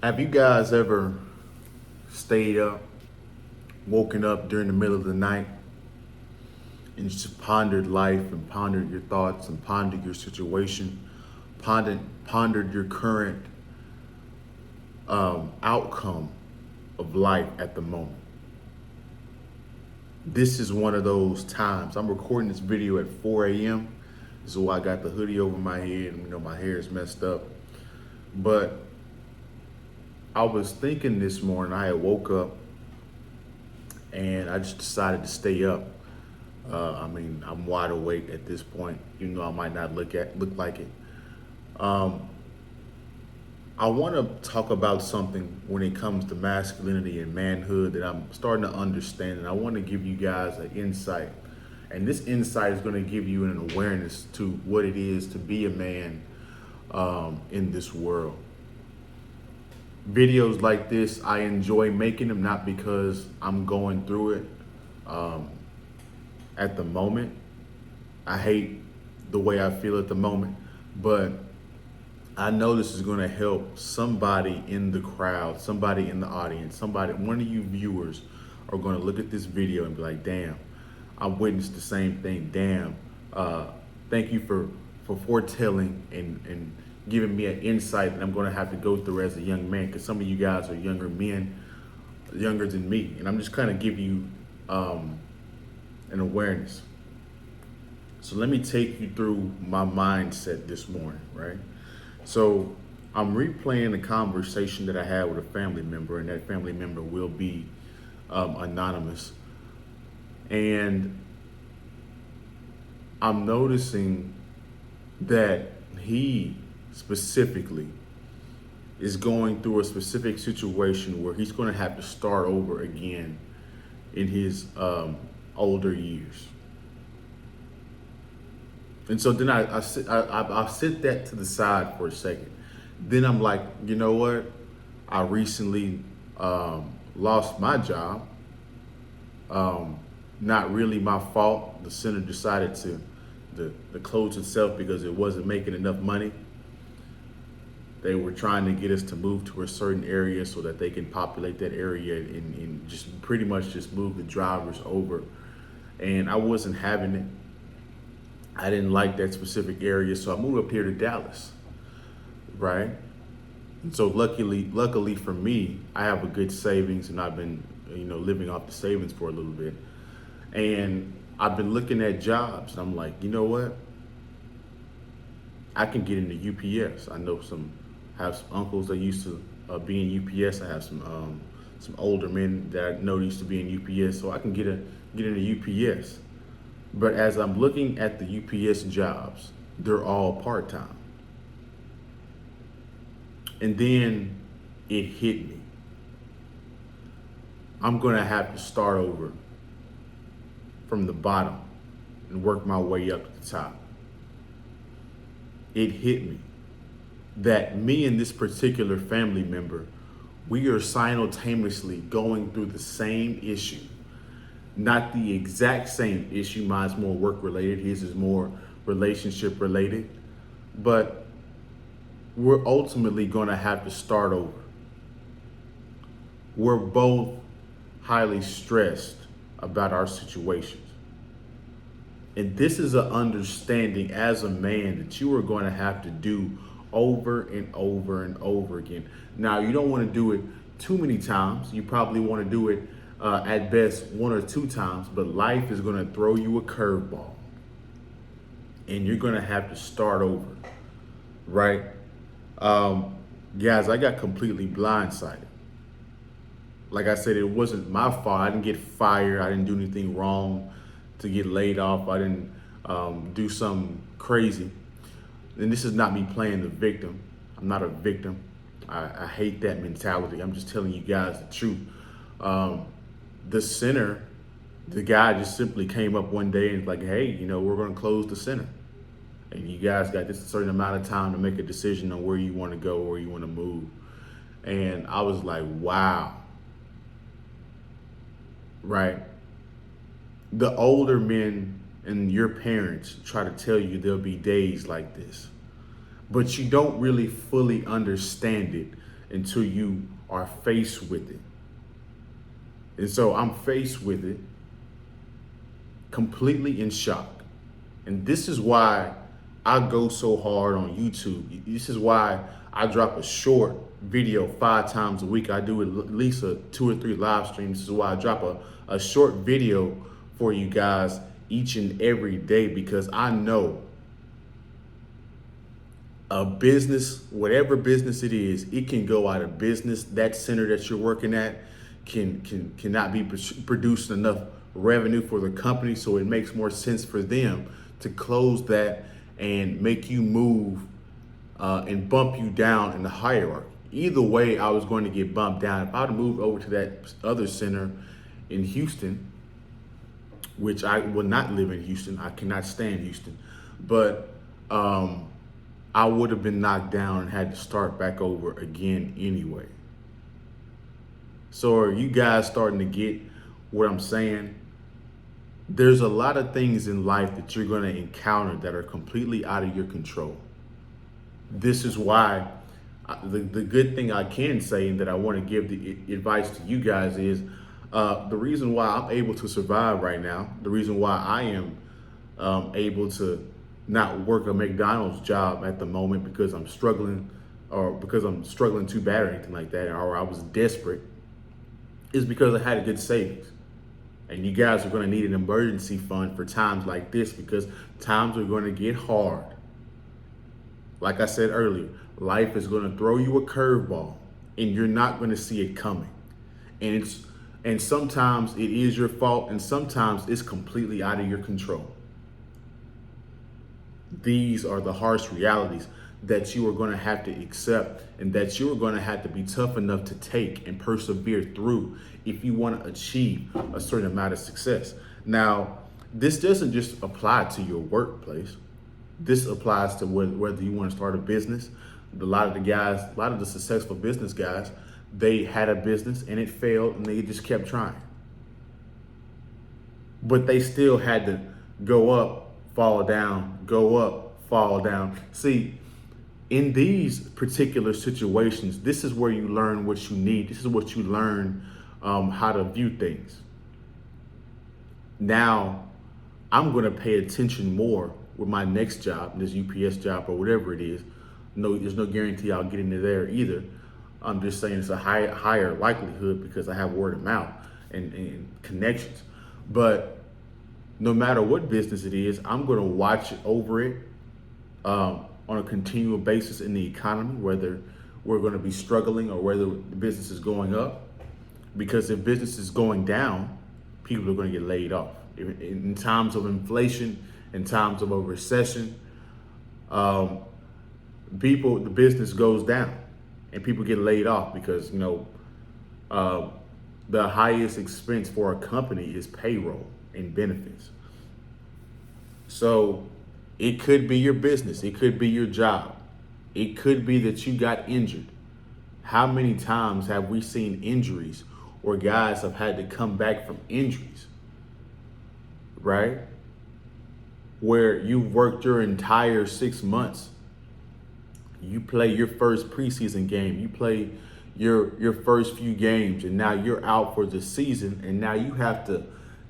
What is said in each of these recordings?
Have you guys ever stayed up, woken up during the middle of the night, and just pondered life and pondered your thoughts and pondered your situation, pondered your current outcome of life at the moment? This is one of those times. I'm recording this video at 4 a.m. So I got the hoodie over my head and my hair is messed up. But I was thinking this morning, I had woke up and I just decided to stay up. I'm wide awake at this point, even though I might not look like it. I want to talk about something when it comes to masculinity and manhood that I'm starting to understand, and I want to give you guys an insight. And this insight is going to give you an awareness to what it is to be a man in this world. Videos like this, I enjoy making them, not because I'm going through it at the moment. I hate the way I feel at the moment, but I know this is going to help somebody in the crowd, somebody in the audience, one of you viewers are going to look at this video and be like, damn, I witnessed the same thing. Damn, thank you for foretelling and giving me an insight that I'm going to have to go through as a young man, because some of you guys are younger men, younger than me, and I'm just kind of give you an awareness. So let me take you through my mindset this morning, right? So I'm replaying the conversation that I had with a family member, and that family member will be anonymous. And I'm noticing that he specifically is going through a specific situation where he's going to have to start over again in his older years. And so then I sit that to the side for a second. Then I'm like, you know what? I recently lost my job. Not really my fault. The center decided to close itself because it wasn't making enough money. They were trying to get us to move to a certain area so that they can populate that area and just pretty much just move the drivers over. And I wasn't having it. I didn't like that specific area, so I moved up here to Dallas, right? And so luckily for me, I have a good savings, and I've been, living off the savings for a little bit. And I've been looking at jobs, and I'm like, you know what? I can get into UPS. I know have some uncles that used to be in UPS. I have some older men that I know used to be in UPS, so I can get into UPS. But as I'm looking at the UPS jobs, they're all part-time. And then it hit me. I'm gonna have to start over from the bottom and work my way up to the top. It hit me that me and this particular family member, we are simultaneously going through the same issue. Not the exact same issue. Mine's more work related, his is more relationship related. But we're ultimately gonna have to start over. We're both highly stressed about our situations. And this is an understanding as a man that you are going to have to do over and over and over again. Now, you don't want to do it too many times. You probably want to do it at best 1 or 2 times, but life is going to throw you a curveball and you're going to have to start over, right? Guys, I got completely blindsided. Like I said, it wasn't my fault. I didn't get fired. I didn't do anything wrong to get laid off. I didn't do something crazy. And this is not me playing the victim. I'm not a victim. I hate that mentality. I'm just telling you guys the truth. The center, the guy just simply came up one day and was like, hey, we're going to close the center. And you guys got this certain amount of time to make a decision on where you want to go, or where you want to move. And I was like, wow. Right? The older men and your parents try to tell you there'll be days like this, but you don't really fully understand it until you are faced with it. And so I'm faced with it, completely in shock. And this is why I go so hard on YouTube. This is why I drop a short video 5 times a week. I do at least 2 or 3 live streams. This is why I drop a short video for you guys each and every day, because I know a business, whatever business it is, it can go out of business. That center that you're working at cannot be producing enough revenue for the company, so it makes more sense for them to close that and make you move and bump you down in the hierarchy. Either way, I was going to get bumped down. If I'd moved over to that other center in Houston, which I will not live in Houston, I cannot stand Houston, but I would have been knocked down and had to start back over again anyway. So are you guys starting to get what I'm saying? There's a lot of things in life that you're going to encounter that are completely out of your control. This is why the good thing I can say, and that I want to give the advice to you guys, is the reason why I'm able to survive right now, the reason why I am able to not work a McDonald's job at the moment because I'm struggling, or because I'm struggling too bad or anything like that, or I was desperate, is because I had a good savings. And you guys are going to need an emergency fund for times like this, because times are going to get hard. Like I said earlier, life is going to throw you a curveball and you're not going to see it coming. And sometimes it is your fault, and sometimes it's completely out of your control. These are the harsh realities that you are going to have to accept, and that you are going to have to be tough enough to take and persevere through if you want to achieve a certain amount of success. Now, this doesn't just apply to your workplace. This applies to whether you want to start a business. A lot of the successful business guys, they had a business and it failed and they just kept trying. But they still had to go up, fall down, go up, fall down. See, in these particular situations, this is where you learn what you need. This is what you learn how to view things. Now, I'm going to pay attention more with my next job, this UPS job or whatever it is. No, there's no guarantee I'll get into there either. I'm just saying it's a higher likelihood because I have word of mouth and connections. But no matter what business it is, I'm going to watch over it on a continual basis in the economy, whether we're going to be struggling or whether the business is going up. Because if business is going down, people are going to get laid off. In times of inflation, in times of a recession, the business goes down and people get laid off because, the highest expense for a company is payroll and benefits. So it could be your business. It could be your job. It could be that you got injured. How many times have we seen injuries or guys have had to come back from injuries, right? Where you've worked your entire 6 months. You play your first preseason game. You play your first few games, and now you're out for the season, and now you have to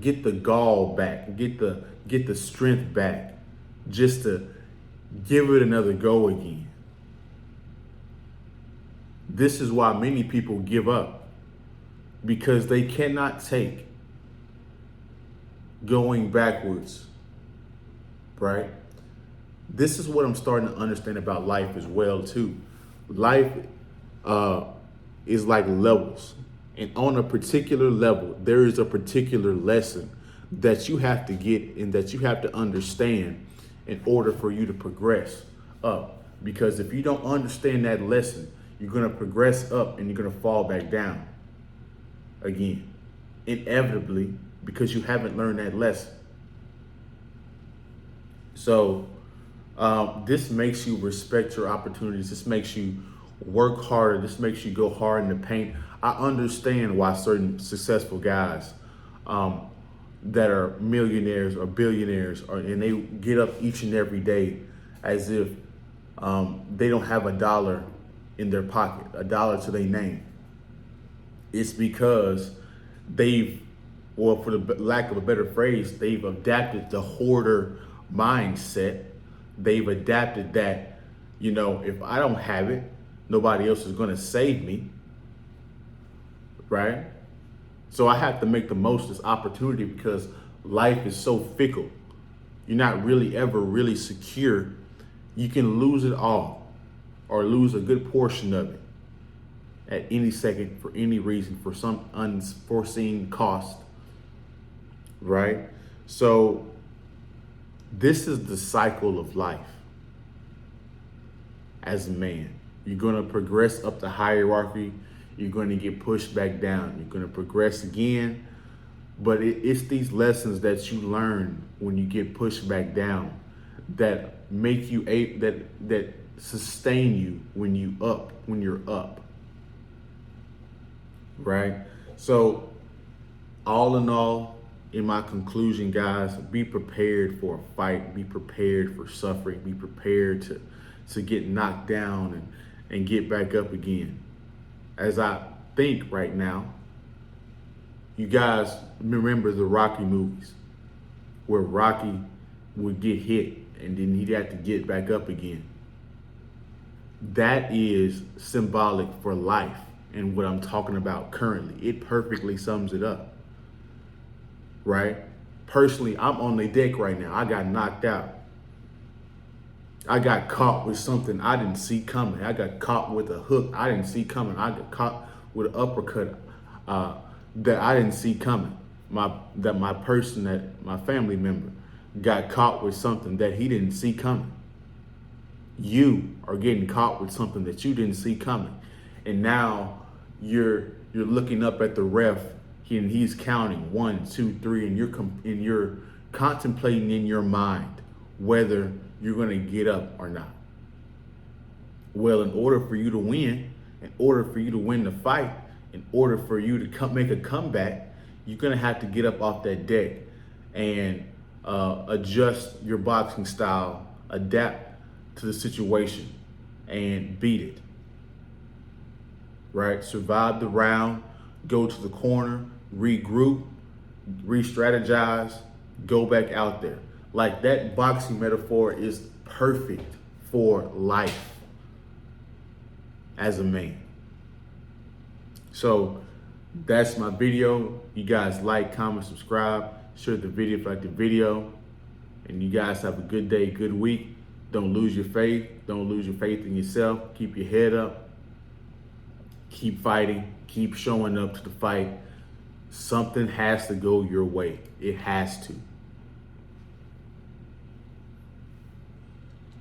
get the gall back, get the strength back, just to give it another go again. This is why many people give up, because they cannot take going backwards, right? This is what I'm starting to understand about life as well too. Life is like levels, and on a particular level, there is a particular lesson that you have to get and that you have to understand in order for you to progress up. Because if you don't understand that lesson, you're going to progress up and you're going to fall back down again, inevitably, because you haven't learned that lesson. So this makes you respect your opportunities. This makes you work harder. This makes you go hard in the paint. I understand why certain successful guys that are millionaires or billionaires, and they get up each and every day as if they don't have a dollar in their pocket, a dollar to their name. It's because they've, or for the lack of a better phrase, they've adapted the hoarder mindset. They've adapted that, if I don't have it, nobody else is going to save me, right? So I have to make the most of this opportunity because life is so fickle. You're not really ever really secure. You can lose it all or lose a good portion of it at any second for any reason, for some unforeseen cost, right? So this is the cycle of life as a man. You're going to progress up the hierarchy. You're going to get pushed back down. You're going to progress again. But it's these lessons that you learn when you get pushed back down that make you that sustain you when you're up. Right? So all in all, in my conclusion, guys, be prepared for a fight, be prepared for suffering, be prepared to get knocked down and get back up again. As I think right now, you guys remember the Rocky movies where Rocky would get hit and then he'd have to get back up again. That is symbolic for life and what I'm talking about currently. It perfectly sums it up, right? Personally, I'm on the deck right now. I got knocked out. I got caught with something I didn't see coming. I got caught with a hook I didn't see coming. I got caught with an uppercut that I didn't see coming. My family member got caught with something that he didn't see coming. You are getting caught with something that you didn't see coming. And now you're looking up at the ref and he's counting 1, 2, 3, and you're contemplating in your mind whether you're going to get up or not. Well, in order for you to win, in order for you to win the fight, in order for you to make a comeback, you're going to have to get up off that deck and adjust your boxing style, adapt to the situation, and beat it. Right? Survive the round, go to the corner, regroup, re-strategize, go back out there. Like, that boxing metaphor is perfect for life as a man. So that's my video. You guys like, comment, subscribe, share the video if you like the video. And you guys have a good day, good week. Don't lose your faith. Don't lose your faith in yourself. Keep your head up. Keep fighting. Keep showing up to the fight. Something has to go your way. It has to.